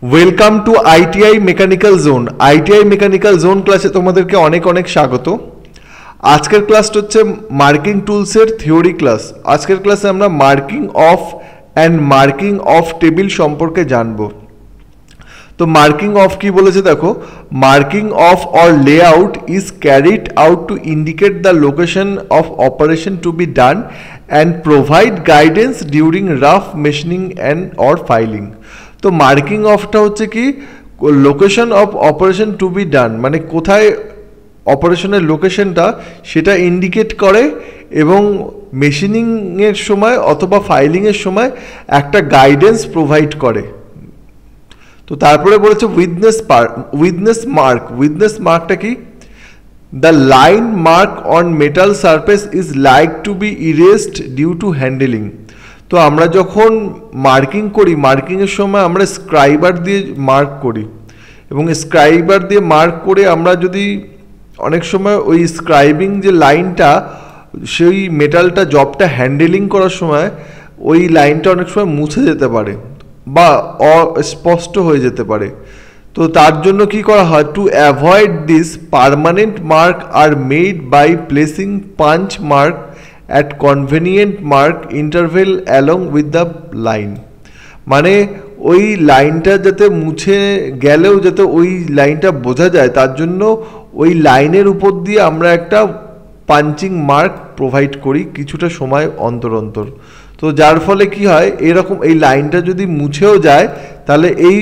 Welcome to ITI mechanical zone. ITI mechanical zone ক্লাসে তোমাদেরকে অনেক অনেক স্বাগত। আজকের ক্লাসটা হচ্ছে মার্কিং টুলসের থিওরি ক্লাস। আজকের ক্লাসে আমরা marking off and marking of table সম্পর্কে জানবো। তো মার্কিং অফ কি বলেছে দেখো, marking off or layout is carried out to indicate the location of operation to be done and provide guidance during rough machining and or filing. তো marking অফটা হচ্ছে কি, location of operation to be done, মানে কোথায় অপারেশনের লোকেশনটা সেটা indicate করে এবং মেশিনিংয়ের সময় অথবা ফাইলিংয়ের সময় একটা গাইডেন্স প্রোভাইড করে। তো তারপরে বলেছে উইথনেস মার্ক। উইথনেস মার্কটা কি? The line mark on metal surface is like to be erased due to handling. তো আমরা যখন মার্কিং করি, মার্কিংয়ের সময় আমরা স্ক্রাইবার দিয়ে মার্ক করি এবং স্ক্রাইবার দিয়ে মার্ক করে আমরা যদি অনেক সময় ওই স্ক্রাইবিং যে লাইনটা, সেই মেটালটা জবটা হ্যান্ডেলিং করার সময় ওই লাইনটা অনেক সময় মুছে যেতে পারে বা অস্পষ্ট হয়ে যেতে পারে। তো তার জন্য কি করা হয়, to avoid this permanent mark are made by placing punch mark at convenient mark interval along with the line. মানে ওই লাইনটা যাতে মুছে গেলেও যাতে ওই লাইনটা বোঝা যায়, তার জন্য ওই লাইনের উপর দিয়ে আমরা একটা পাঞ্চিং মার্ক প্রোভাইড করি কিছুটা সময় অন্তর অন্তর। তো যার ফলে কি হয়, এরকম এই লাইনটা যদি মুছেও যায় তাহলে এই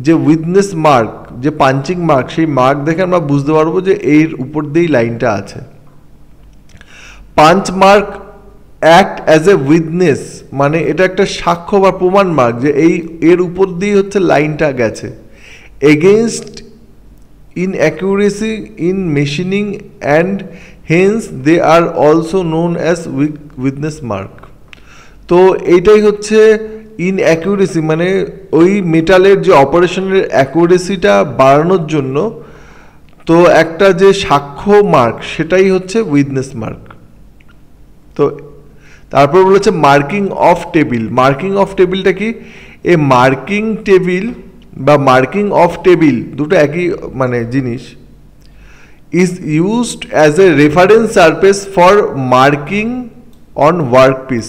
যে উইথনেস মার্ক, যে পাঞ্চিং মার্ক, সেই মার্ক দেখে আমরা বুঝতে পারবো যে এর উপর দিয়েই লাইনটা আছে। Punch mark act as a witness, মানে এটা একটা সাক্ষ্য বা প্রমাণ মার্ক যে এর উপর দিয়ে হচ্ছে লাইনটা গেছে। Against inaccuracy in machining and hence they are also known as witness mark. তো এইটাই হচ্ছে ইনঅ্যাকুরেসি, মানে ওই মেটালের যে অপারেশনের অ্যাকুরেসিটা বাড়ানোর জন্য তো একটা যে সাক্ষ্য মার্ক, সেটাই হচ্ছে উইথনেস মার্ক। তো তারপর বলেছে marking of table. Marking of টেবিলটা কি? এ মার্কিং টেবিল বা মার্কিং অফ টেবিল দুটো একই মানে জিনিস। Is used as a reference surface for marking on work piece.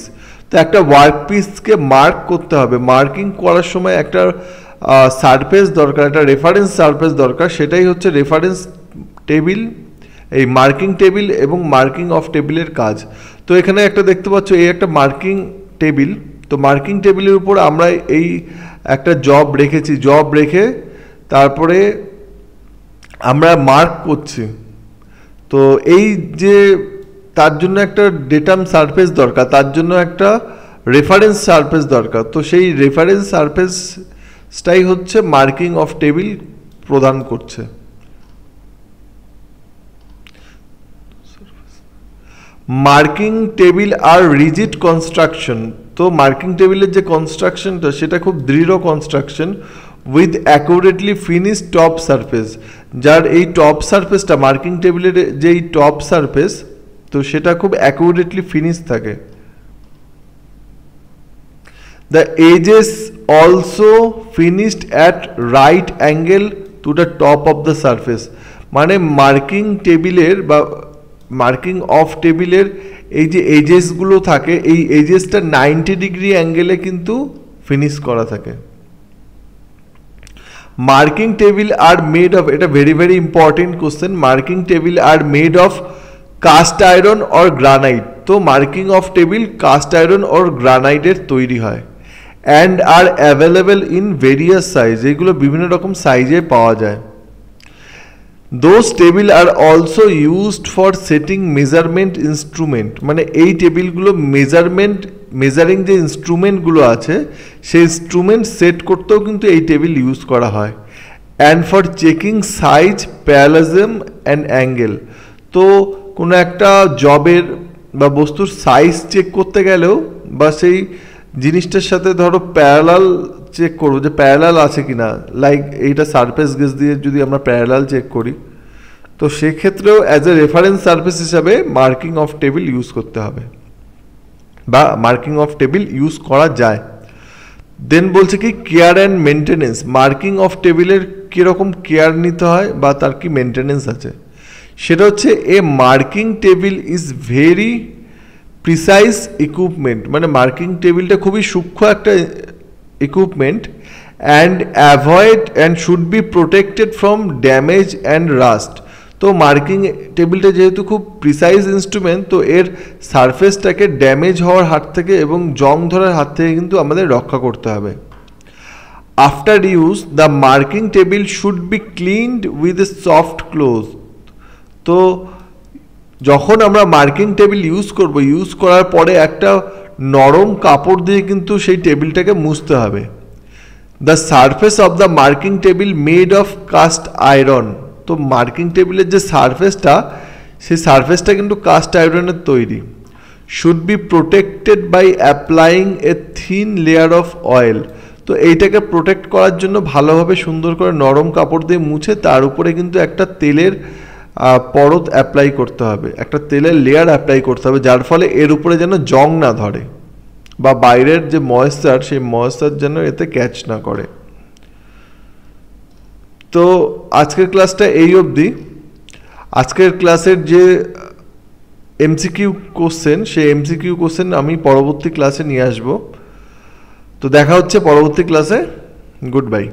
তো একটা ওয়ার্ক পিসকে মার্ক করতে হবে, মার্কিং করার সময় একটা সারফেস দরকার, একটা রেফারেন্স সারফেস দরকার, সেটাই হচ্ছে রেফারেন্স টেবিল, এই মার্কিং টেবিল এবং মার্কিং অফ টেবিলের কাজ। তো এখানে একটা দেখতে পাচ্ছ, এই একটা মার্কিং টেবিল। তো মার্কিং টেবিলের উপর আমরা এই একটা জব রেখেছি, জব রেখে তারপরে আমরা মার্ক করছি। তো এই যে তার জন্য একটা ডেটাম সারফেস দরকার, তার জন্য একটা রেফারেন্স সারফেস দরকার। তো সেই রেফারেন্স সারফেসটাই হচ্ছে মার্কিং অফ টেবিল প্রদান করছে। মার্কিং টেবিল আর রিজিড কনস্ট্রাকশন। তো মার্কিং টেবিলের যে কনস্ট্রাকশনটা সেটা খুব দৃঢ় construction with accurately finish top surface. যার এই টপ সারফেসটা, মার্কিং টেবিলের যেই টপ সারফেস, তো সেটা খুব অ্যাকুরেটলি ফিনিশ থাকে। The edges also finished at right angle to the top of the surface. মানে মার্কিং টেবিলের বা মার্কিং অফ টেবিলের এই যে এজেসগুলো থাকে, এই এজেসটা 90 ডিগ্রি অ্যাঙ্গেলে কিন্তু ফিনিশ করা থাকে। Marking table are made of, এটা very very important question, marking table are made of cast iron or granite. তো marking of table cast iron or গ্রানাইটের তৈরি হয়। And are available in various size, এগুলো বিভিন্ন রকম সাইজে পাওয়া যায়। Those table are also used for setting measurement instrument. মানে এই টেবিলগুলো মেজারিং যে ইনস্ট্রুমেন্টগুলো আছে সেই ইনস্ট্রুমেন্ট সেট করতেও কিন্তু এই টেবিল ইউজ করা হয়। And for checking size, parallelism and angle. তো কোনো একটা জবের বা বস্তুর সাইজ চেক করতে গেলেও বা সেই জিনিসটার সাথে ধরো প্যারালাল চেক করবো যে প্যারালাল আছে কিনা, লাইক এইটা সারফেস গেজ দিয়ে যদি আমরা প্যারালাল চেক করি, তো সেক্ষেত্রেও অ্যাজ এ রেফারেন্স সারফেস হিসাবে মার্কিং অফ টেবিল ইউজ করতে হবে বা মার্কিং অফ টেবিল ইউজ করা যায়। দেন বলছে কি care and maintenance, marking of টেবিলের কীরকম কেয়ার নিতে হয় বা তার কি মেনটেনেন্স আছে, সেটা হচ্ছে a marking table is very precise equipment, মানে মার্কিং টেবিলটা খুবই সূক্ষ্ম একটা equipment, and avoid and should be protected from damage and rust. তো মার্কিং টেবিলটা যেহেতু খুব প্রিসাইজ ইনস্ট্রুমেন্ট, তো এর সারফেসটাকে ড্যামেজ হওয়ার হাত থেকে এবং জং ধরার হাত থেকে কিন্তু আমাদের রক্ষা করতে হবে। After use the marking table should be cleaned with a soft cloth. তো যখন আমরা মার্কিং টেবিল ইউজ করব, ইউজ করার পরে একটা নরম কাপড় দিয়ে কিন্তু সেই টেবিলটাকে মুছতে হবে। The surface of the marking table made of cast iron. তো মার্কিং টেবিলের যে সারফেসটা, সেই সারফেসটা কিন্তু কাস্ট আয়রনের তৈরি। Should be protected by applying a thin layer of oil. তো এইটাকে প্রোটেক্ট করার জন্য ভালোভাবে সুন্দর করে নরম কাপড় দিয়ে মুছে তার উপরে কিন্তু একটা তেলের পরত অ্যাপ্লাই করতে হবে, একটা তেলের লেয়ার অ্যাপ্লাই করতে হবে, যার ফলে এর উপরে যেন জং না ধরে বা বাইরের যে ময়েশ্চার, সেই ময়েশ্চার যেন এতে ক্যাচ না করে। তো আজকের ক্লাসটা এই অবধি। আজকের ক্লাসের যে এমসিকিউ কোশ্চেন, সেই এমসিকিউ কোশ্চেন আমি পরবর্তী ক্লাসে নিয়ে আসব। তো দেখা হচ্ছে পরবর্তী ক্লাসে। Good bye.